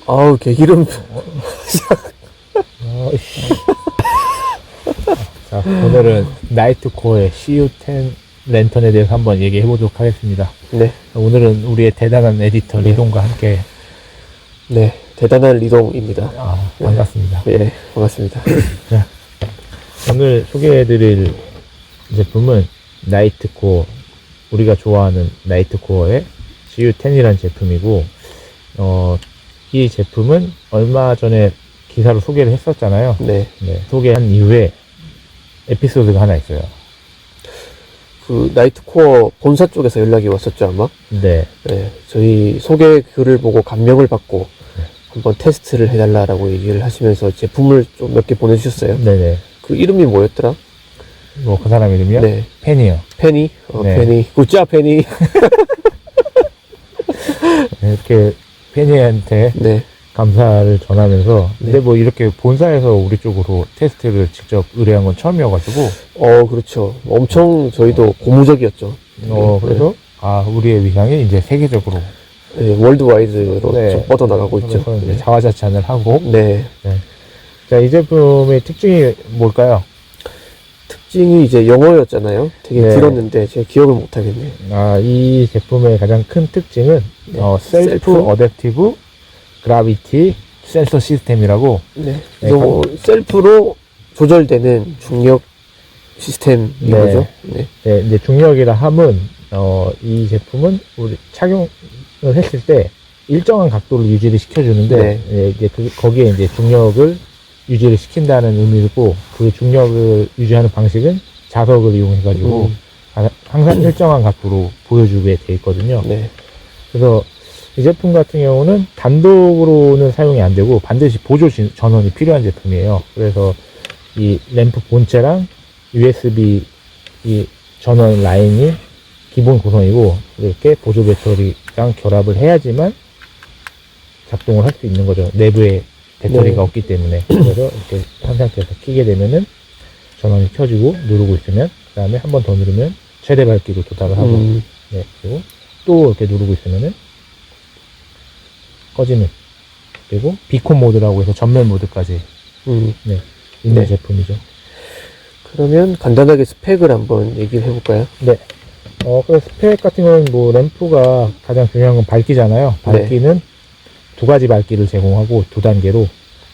아우, 개기름. 자, 오늘은 나이트코어의 CU10 랜턴에 대해서 한번 얘기해 보도록 하겠습니다. 네. 오늘은 우리의 대단한 에디터 리동과 함께. 네. 대단한 리동입니다. 반갑습니다. 네, 반갑습니다. 자, 오늘 소개해 드릴 제품은 나이트코어, 우리가 좋아하는 나이트코어의 CU10이라는 제품이고, 이 제품은 얼마 전에 기사로 소개를 했었잖아요. 네. 소개한 이후에 에피소드가 하나 있어요. 그, 나이트코어 본사 쪽에서 연락이 왔었죠, 아마? 네. 네. 저희 소개 글을 보고 감명을 받고, 한번 테스트를 해달라라고 얘기를 하시면서 제품을 좀 몇 개 보내주셨어요. 네네. 그 이름이 뭐였더라? 뭐, 그 사람 이름이요? 네. 팬이요. 페니? 네. 페니. 굿자, 페니. 이렇게 팬이한테 네. 감사를 전하면서, 근데 네. 뭐 이렇게 본사에서 우리 쪽으로 테스트를 직접 의뢰한 건 처음이어가지고, 그렇죠. 엄청 저희도 고무적이었죠. 그래서, 우리의 위상이 이제 세계적으로. 네, 월드와이드로 네. 좀 뻗어나가고 있죠. 그래서 이제 네. 자화자찬을 하고, 네. 자, 이 제품의 특징이 뭘까요? 특징이 이제 영어였잖아요. 되게 네. 길었는데 제가 기억을 못 하겠네요. 이 제품의 가장 큰 특징은, 네. 셀프 어댑티브 그라비티 센서 시스템이라고. 네. 네, 이거 뭐 셀프로 조절되는 중력 시스템인 네. 거죠. 네. 네, 이제 중력이라 함은, 이 제품은 우리 착용을 했을 때 일정한 각도를 유지를 시켜주는데, 네. 이제 거기에 이제 중력을 유지를 시킨다는 의미고, 그 중력을 유지하는 방식은 자석을 이용해가지고, 항상 일정한 각도로 보여주게 돼 있거든요. 네. 그래서 이 제품 같은 경우는 단독으로는 사용이 안 되고 반드시 보조 전원이 필요한 제품이에요. 그래서 이 램프 본체랑 USB 이 전원 라인이 기본 구성이고, 이렇게 보조 배터리랑 결합을 해야지만 작동을 할 수 있는 거죠. 내부에 배터리가 네. 없기 때문에. 그래서 이렇게 한 상태에서 켜게 되면은 전원이 켜지고, 누르고 있으면, 그 다음에 한 번 더 누르면 최대 밝기로 도달을 하고, 네, 그리고 또 이렇게 누르고 있으면은 꺼지는, 그리고 비콘 모드라고 해서 전면 모드까지 있는 네. 제품이죠. 그러면 간단하게 스펙을 한번 얘기를 해볼까요? 네. 그래서 스펙 같은 경우는 뭐 램프가 가장 중요한 건 밝기잖아요. 밝기는 두 가지 밝기를 제공하고 두 단계로.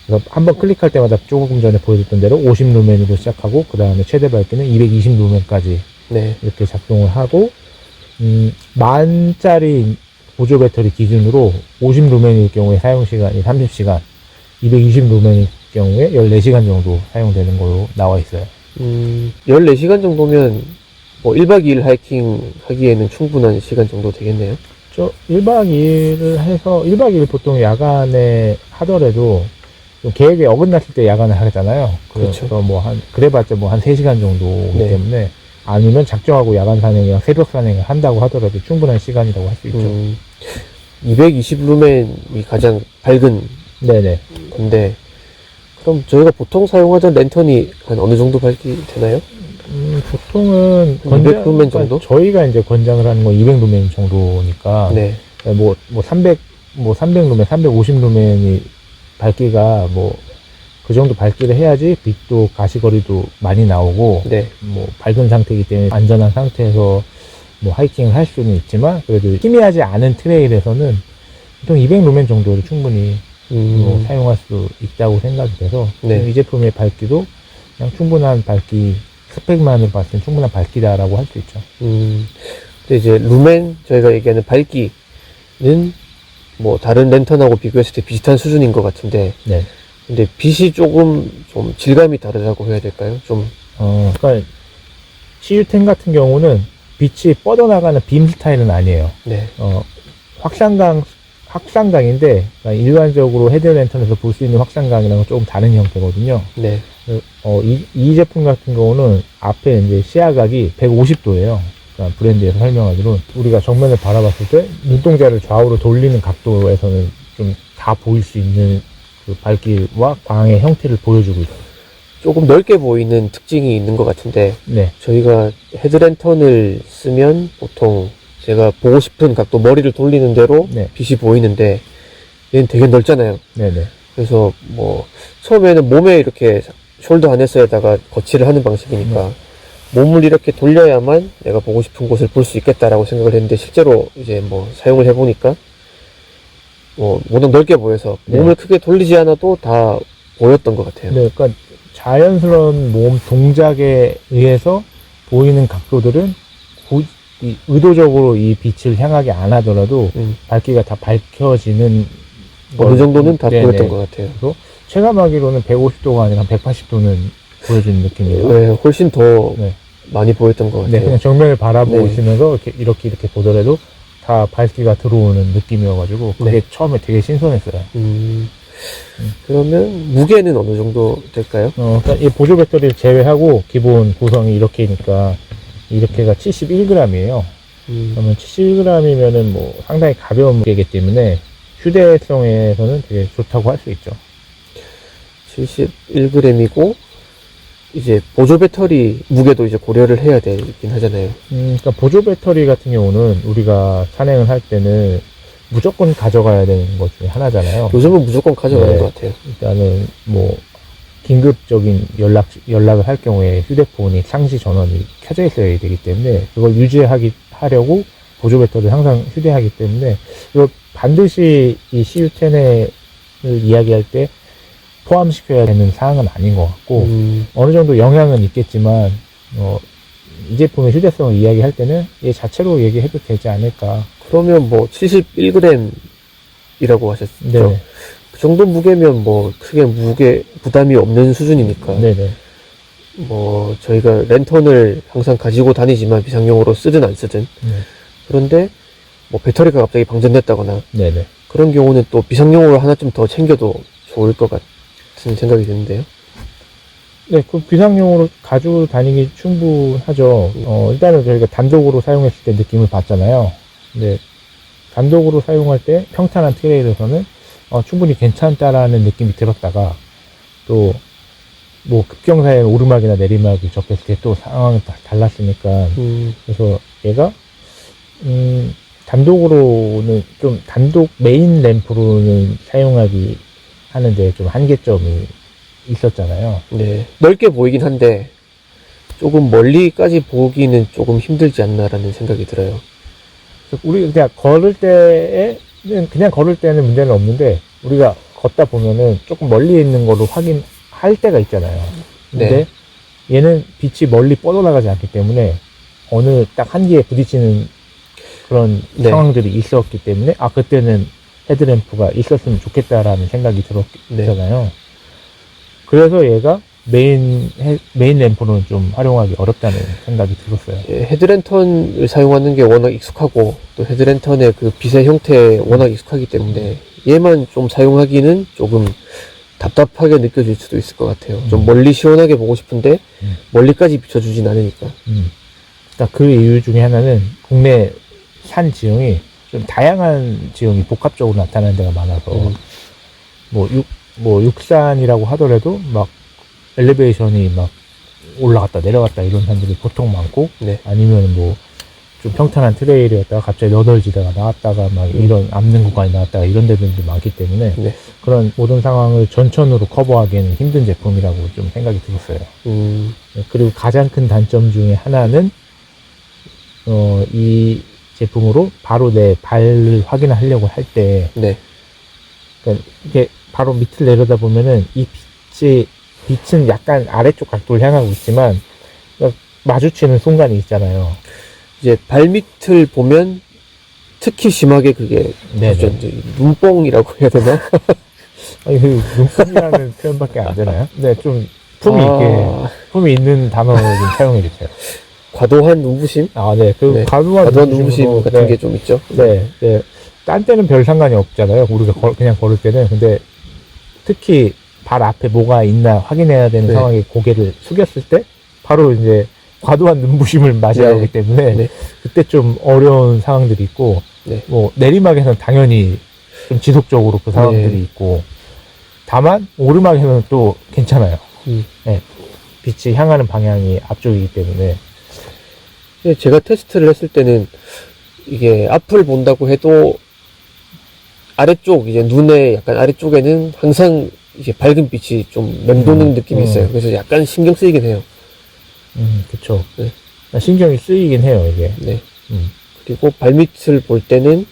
그래서 한번 클릭할 때마다 조금 전에 보여줬던 대로 50 루멘으로 시작하고, 그 다음에 최대 밝기는 220 루멘까지 네. 이렇게 작동을 하고, 만짜리 보조 배터리 기준으로 50 루멘일 경우에 사용시간이 30시간, 220 루멘일 경우에 14시간 정도 사용되는 걸로 나와 있어요. 14시간 정도면 뭐 1박 2일 하이킹 하기에는 충분한 시간 정도 되겠네요. 1박 2일을 해서, 1박 2일 보통 야간에 하더라도, 좀 계획에 어긋났을 때 야간을 하잖아요. 그렇죠. 그래서 뭐 그래봤자 뭐 한 3시간 정도이기 네. 때문에, 아니면 작정하고 야간 산행이랑 새벽 산행을 한다고 하더라도 충분한 시간이라고 할 수 있죠. 220 루멘이 가장 밝은 네네. 건데, 그럼 저희가 보통 사용하던 랜턴이 한 어느 정도 밝기 되나요? 보통은 200 루멘 정도? 저희가 이제 권장을 하는 건 200 루멘 정도니까, 네. 300 루멘, 350 루멘이 밝기가 그 정도 밝기를 해야지 빛도 가시거리도 많이 나오고, 네. 밝은 상태이기 때문에 안전한 상태에서 하이킹을 할 수는 있지만, 그래도 희미하지 않은 트레일에서는 보통 200 루멘 정도로 충분히 사용할 수 있다고 생각이 돼서, 네. 이 제품의 밝기도 그냥 충분한 밝기, 스펙만으로 봤을 땐 충분한 밝기다라고 할 수 있죠. 근데 이제 루멘, 저희가 얘기하는 밝기는 다른 랜턴하고 비교했을 때 비슷한 수준인 것 같은데, 네. 근데 빛이 조금 좀 질감이 다르다고 해야 될까요? 그러니까 CU10 같은 경우는 빛이 뻗어나가는 빔 스타일은 아니에요. 네. 확산광인데, 그러니까 일반적으로 헤드랜턴에서 볼 수 있는 확산광이랑은 조금 다른 형태거든요. 네. 이 제품 같은 경우는 앞에 이제 시야각이 150도예요. 그러니까 브랜드에서 설명하기로 우리가 정면을 바라봤을 때 눈동자를 좌우로 돌리는 각도에서는 좀 다 보일 수 있는 그 밝기와 광의 형태를 보여주고 있어요. 조금 넓게 보이는 특징이 있는 것 같은데, 네, 저희가 헤드랜턴을 쓰면 보통 제가 보고 싶은 각도, 머리를 돌리는 대로 네. 빛이 보이는데, 얘는 되게 넓잖아요. 네네. 그래서 뭐 처음에는 몸에 이렇게 숄더 하네스에다가 거치를 하는 방식이니까 몸을 이렇게 돌려야만 내가 보고 싶은 곳을 볼 수 있겠다라고 생각을 했는데, 실제로 이제 뭐 사용을 해보니까 뭐 워낙 넓게 보여서 네. 몸을 크게 돌리지 않아도 다 보였던 것 같아요. 네, 그러니까 자연스러운 몸 동작에 의해서 보이는 각도들은 의도적으로 이 빛을 향하게 안 하더라도 밝기가 다 밝혀지는 어느 정도는 다 네네. 보였던 것 같아요. 그래서 체감하기로는 150도가 아니라 한 180도는 보여주는 느낌이에요. 네, 훨씬 더 네. 많이 보였던 것 네, 같아요. 그냥 정면을 바라보고 네. 있으면서 이렇게 보더라도 다 밝기가 들어오는 느낌이어가지고 그게 네. 처음에 되게 신선했어요. 그러면 무게는 어느 정도 될까요? 그러니까 이 보조 배터리를 제외하고 기본 구성이 이렇게니까 이렇게가 71g이에요. 그러면 71g이면은 뭐 상당히 가벼운 무게이기 때문에 휴대성에서는 되게 좋다고 할 수 있죠. 71g이고 이제 보조 배터리 무게도 이제 고려를 해야 되긴 하잖아요. 그러니까 보조 배터리 같은 경우는 우리가 산행을 할 때는 무조건 가져가야 되는 것 중에 하나잖아요. 요즘은 무조건 가져가는 네. 것 같아요. 일단은 뭐 긴급적인 연락을 할 경우에 휴대폰이 상시 전원이 켜져 있어야 되기 때문에 그걸 하려고 보조 배터리를 항상 휴대하기 때문에 이거 반드시 이 CU10을 이야기할 때 포함시켜야 되는 사항은 아닌 것 같고 어느 정도 영향은 있겠지만 이 제품의 휴대성을 이야기할 때는 얘 자체로 얘기해도 되지 않을까. 그러면 뭐 71g이라고 하셨죠? 네. 그 정도 무게면 뭐 크게 무게 부담이 없는 수준이니까. 네네. 뭐 저희가 랜턴을 항상 가지고 다니지만 비상용으로 쓰든 안 쓰든. 네. 그런데 뭐 배터리가 갑자기 방전됐다거나 네네. 그런 경우는 또 비상용으로 하나 좀 더 챙겨도 좋을 것 같은 생각이 드는데요. 네, 그 비상용으로 가지고 다니기 충분하죠. 일단은 저희가 단독으로 사용했을 때 느낌을 봤잖아요. 근데 단독으로 사용할 때 평탄한 트레일에서는 충분히 괜찮다라는 느낌이 들었다가 또 뭐 급경사의 오르막이나 내리막이 접했을 때 또 상황이 달랐으니까 그래서 얘가 단독으로는 좀 단독 메인 램프로는 사용하기 하는데 좀 한계점이 있었잖아요. 네, 넓게 보이긴 한데 조금 멀리까지 보기는 조금 힘들지 않나라는 생각이 들어요. 우리 그냥 걸을 때는 문제는 없는데 우리가 걷다 보면은 조금 멀리 있는 거로 확인할 때가 있잖아요. 근데 얘는 빛이 멀리 뻗어나가지 않기 때문에 어느 딱 한계에 부딪히는 그런 상황들이 있었기 때문에 그때는 헤드램프가 있었으면 좋겠다라는 생각이 들었잖아요. 그래서 얘가 메인 램프는 좀 활용하기 어렵다는 생각이 들었어요. 헤드랜턴을 사용하는 게 워낙 익숙하고 또 헤드랜턴의 그 빛의 형태에 워낙 익숙하기 때문에 얘만 좀 사용하기는 조금 답답하게 느껴질 수도 있을 것 같아요. 좀 멀리 시원하게 보고 싶은데 멀리까지 비춰주진 않으니까. 그러니까 그 이유 중에 하나는 국내 산 지형이 좀 다양한 지형이 복합적으로 나타나는 데가 많아서 뭐 육산이라고 하더라도 막 엘리베이션이 막 올라갔다 내려갔다 이런 산들이 보통 많고 아니면 뭐 좀 평탄한 트레일이었다가 갑자기 너덜지다가 나왔다가 막 이런 암릉 구간이 나왔다가 이런 데들도 많기 때문에 그런 모든 상황을 전천으로 커버하기에는 힘든 제품이라고 좀 생각이 들었어요. 그리고 가장 큰 단점 중에 하나는 이 제품으로 바로 내 발을 확인하려고 할 때 그러니까 이게 바로 밑을 내려다 보면은 이 빛은 약간 아래쪽 각도를 향하고 있지만 마주치는 순간이 있잖아요. 이제 발밑을 보면 특히 심하게 그게 눈뽕이라고 해야 되나? 아니, 그 눈뽕이라는 표현밖에 안 되나요? 네, 좀 품이 있는 단어를 좀 사용해 주세요. 과도한 눈부심? 네, 과도한 눈부심 같은 게 좀 있죠. 네. 딴 때는 별 상관이 없잖아요. 우리가 그냥 걸을 때는. 근데 특히 발 앞에 뭐가 있나 확인해야 되는 상황에 고개를 숙였을 때 바로 이제 과도한 눈부심을 맞이해야 네. 하기 때문에 네. 그때 좀 어려운 상황들이 있고 네. 뭐 내리막에서는 당연히 좀 지속적으로 그 상황들이 네. 있고 다만 오르막에서는 또 괜찮아요. 네. 빛이 향하는 방향이 앞쪽이기 때문에 근데 제가 테스트를 했을 때는 이게 앞을 본다고 해도 아래쪽 이제 눈의 약간 아래쪽에는 항상 이제 밝은 빛이 좀 맴도는 느낌이 있어요. 그래서 약간 신경 쓰이긴 해요. 그쵸. 네. 신경이 쓰이긴 해요, 이게. 네. 음. 그리고 발밑을 볼 때는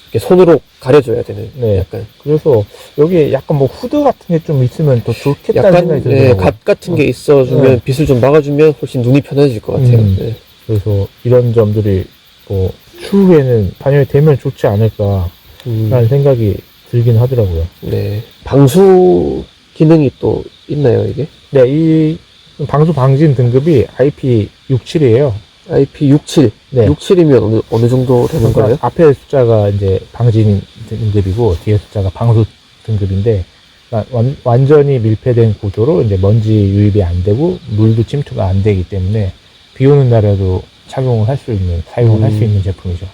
이렇게 손으로 가려줘야 되는. 네. 약간. 그래서 여기 약간 뭐 후드 같은 게 좀 있으면 더 좋겠다는 약간 생각이 네, 들더라고요. 갓 같은 게 있어주면 네. 빛을 좀 막아주면 훨씬 눈이 편해질 것 같아요. 네. 그래서 이런 점들이 뭐 추후에는 반영이 되면 좋지 않을까라는 생각이 들긴 하더라고요. 네. 방수 기능이 또 있나요, 이게? 네, 이 방수 방진 등급이 IP67이에요. IP67. 네. 67이면 어느 정도 되는 거예요? 앞에 숫자가 이제 방진 등급이고 뒤에 숫자가 방수 등급인데 그러니까 완전히 밀폐된 구조로 이제 먼지 유입이 안 되고 물도 침투가 안 되기 때문에 비 오는 날에도 착용을 할 수 있는 사용을 할 수 있는 제품이죠.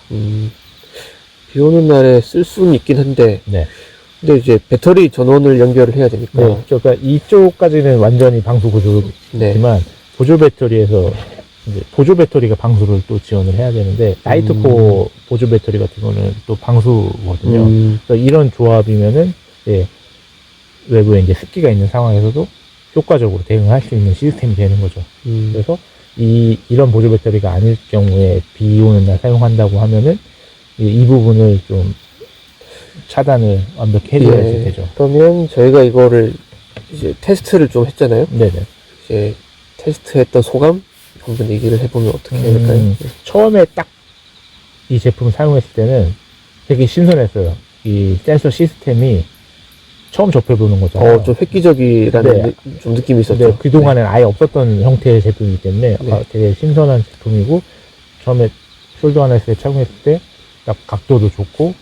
비 오는 날에 쓸 수는 있긴 한데, 네. 근데 이제 배터리 전원을 연결을 해야 되니까. 네. 그러니까 이쪽까지는 완전히 방수 구조지만 네. 보조 배터리에서 이제 보조 배터리가 방수를 또 지원을 해야 되는데 나이트코어 보조 배터리 같은 거는 또 방수거든요. 그래서 이런 조합이면은 예, 외부에 이제 습기가 있는 상황에서도 효과적으로 대응할 수 있는 시스템이 되는 거죠. 그래서 이런 보조 배터리가 아닐 경우에 비 오는 날 사용한다고 하면은 이 부분을 좀 차단을 완벽히 해줘야 예, 되죠. 그러면 저희가 이거를 이제 테스트를 좀 했잖아요. 네네. 이제 테스트했던 소감 한번 얘기를 해보면 어떻게 될까요? 처음에 딱 이 제품을 사용했을 때는 되게 신선했어요. 이 센서 시스템이 처음 접해보는 거잖아요. 좀 획기적이라는 네. 좀 느낌이 있었죠. 네, 그동안엔 아예 없었던 형태의 제품이기 때문에 네. 되게 신선한 제품이고 처음에 숄더 하나에서 착용했을 때 딱 각도도 좋고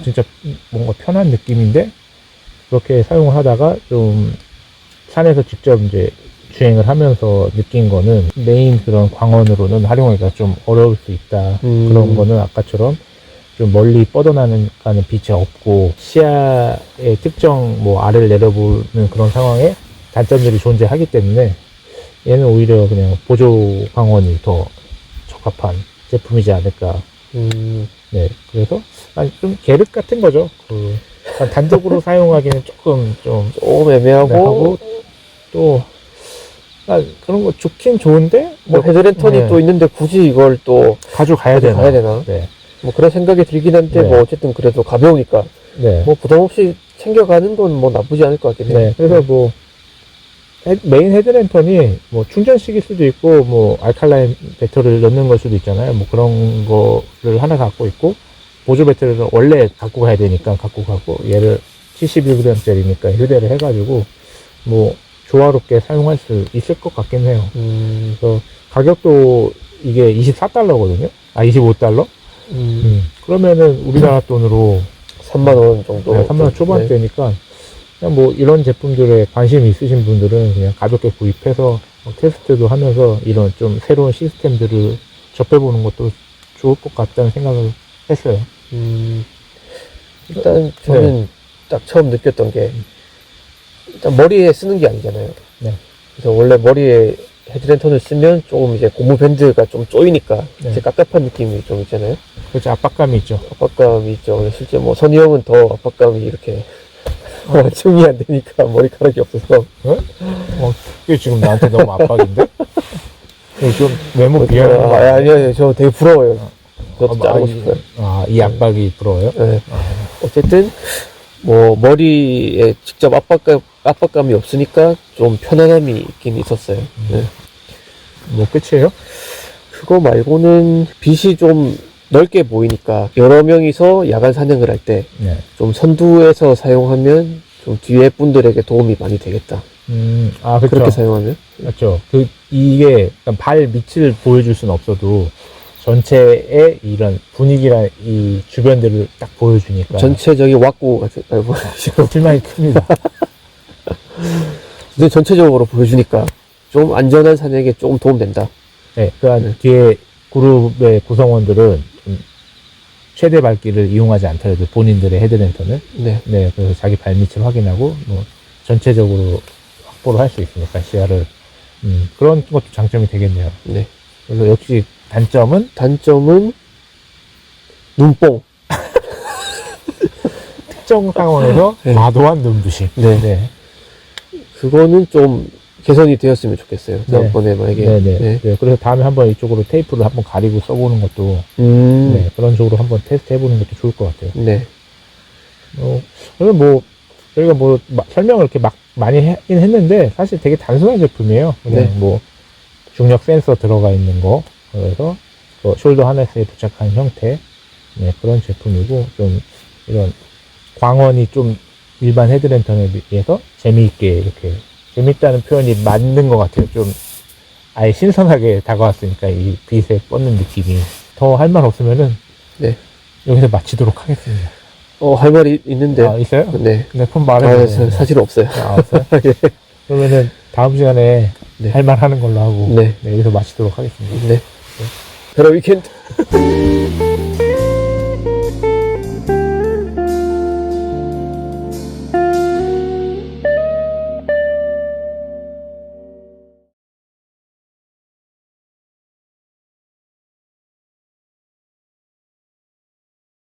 진짜 뭔가 편한 느낌인데 그렇게 사용을 하다가 좀 산에서 직접 이제 주행을 하면서 느낀 거는 메인 그런 광원으로는 활용하기가 좀 어려울 수 있다. 그런 거는 아까처럼 좀 멀리 뻗어나는 빛이 없고 시야의 특정 뭐 아래를 내려보는 그런 상황에 단점들이 존재하기 때문에 얘는 오히려 그냥 보조 광원이 더 적합한 제품이지 않을까. 네, 그래서 좀 계륵 같은 거죠. 단독으로 사용하기는 조금 애매하고 하고 또 그런 거 좋긴 좋은데 뭐 헤드랜턴이 네. 또 있는데 굳이 이걸 또 가져가야 되나? 네. 뭐 그런 생각이 들긴 한데 네. 뭐 어쨌든 그래도 가벼우니까 네. 뭐 부담 없이 챙겨가는 건 뭐 나쁘지 않을 것 같긴 해요. 네. 그래서 뭐 메인 헤드랜턴이 뭐 충전식일 수도 있고 뭐 알칼라인 배터리를 넣는 걸 수도 있잖아요. 뭐 그런 거를 하나 갖고 있고 보조 배터리를 원래 갖고 가야 되니까 갖고 가고 얘를 71g짜리니까 휴대를 해가지고 뭐 조화롭게 사용할 수 있을 것 같긴 해요. 그래서 가격도 이게 24달러거든요. 25달러? 그러면은 우리나라 돈으로 3만원 정도. 네, 3만원 초반대니까 그냥 뭐 이런 제품들에 관심이 있으신 분들은 그냥 가볍게 구입해서 테스트도 하면서 이런 좀 새로운 시스템들을 접해보는 것도 좋을 것 같다는 생각을 했어요. 일단 저는 딱 처음 느꼈던 게 일단 머리에 쓰는 게 아니잖아요. 네. 그래서 원래 머리에 헤드랜턴을 쓰면 조금 이제 고무 밴드가 좀 쪼이니까 네. 이제 깝깝한 느낌이 좀 있잖아요. 그렇죠. 압박감이 있죠. 압박감이 있죠. 그래서 실제 뭐 선이 형은 더 압박감이 이렇게 증이 안 되니까 머리카락이 없어서. 이게 지금 나한테 너무 압박인데? 이거 좀 외모 비하하는 거 아니에요? 아니요, 저 되게 부러워요. 저도 자르고 싶어요. 이 압박이 부러워요? 네. 어쨌든 뭐 머리에 직접 압박감이 없으니까 좀 편안함이 있긴 있었어요. 네. 뭐 끝이에요? 그거 말고는 빛이 좀 넓게 보이니까 여러 명이서 야간 사냥을 할 때 좀 네. 선두에서 사용하면 좀 뒤에 분들에게 도움이 많이 되겠다. 그렇죠. 그렇게 사용하면. 맞죠. 이게 발 밑을 보여줄 수는 없어도 전체의 이런 분위기랑 이 주변들을 딱 보여주니까. 전체적인 왁구 같은, 실망이 큽니다. 근데 전체적으로 보여주니까 좀 안전한 사냥에 조금 도움된다. 네, 그러니까 네. 뒤에 그룹의 구성원들은 좀 최대 밝기를 이용하지 않더라도 본인들의 헤드랜턴을 네. 네, 그래서 자기 발밑을 확인하고 뭐 전체적으로 확보를 할 수 있으니까 시야를 그런 것도 장점이 되겠네요. 네. 그래서 역시 단점은 눈뽕. 특정 상황에서 네. 과도한 눈부심. 네. 네. 그거는 좀 개선이 되었으면 좋겠어요. 다음번에 만약에. 네네. 네. 네, 그래서 다음에 한번 이쪽으로 테이프를 한번 가리고 써보는 것도 음. 네, 그런 식으로 한번 테스트 해보는 것도 좋을 것 같아요. 네. 그리고 뭐 저희가 뭐 설명을 이렇게 막 많이 하긴 했는데 사실 되게 단순한 제품이에요. 그냥 네. 뭐 중력 센서 들어가 있는 거, 그래서 그 숄더 하네스에 부착한 형태, 네, 그런 제품이고 좀 이런 광원이 좀 일반 헤드랜턴에 비해서 재미있게 이렇게 재밌다는 표현이 맞는 것 같아요. 좀 아예 신선하게 다가왔으니까 이 빛에 뻗는 느낌이 더 할 말 없으면은 네. 여기서 마치도록 하겠습니다. 할 말이 있는데. 아, 있어요? 네. 네, 그럼 말해주세요. 사실 없어요. 아, 없어요? 예. 그러면은 다음 시간에 네. 할 말 하는 걸로 하고 네. 네, 여기서 마치도록 하겠습니다. 네. 베러 위켄드.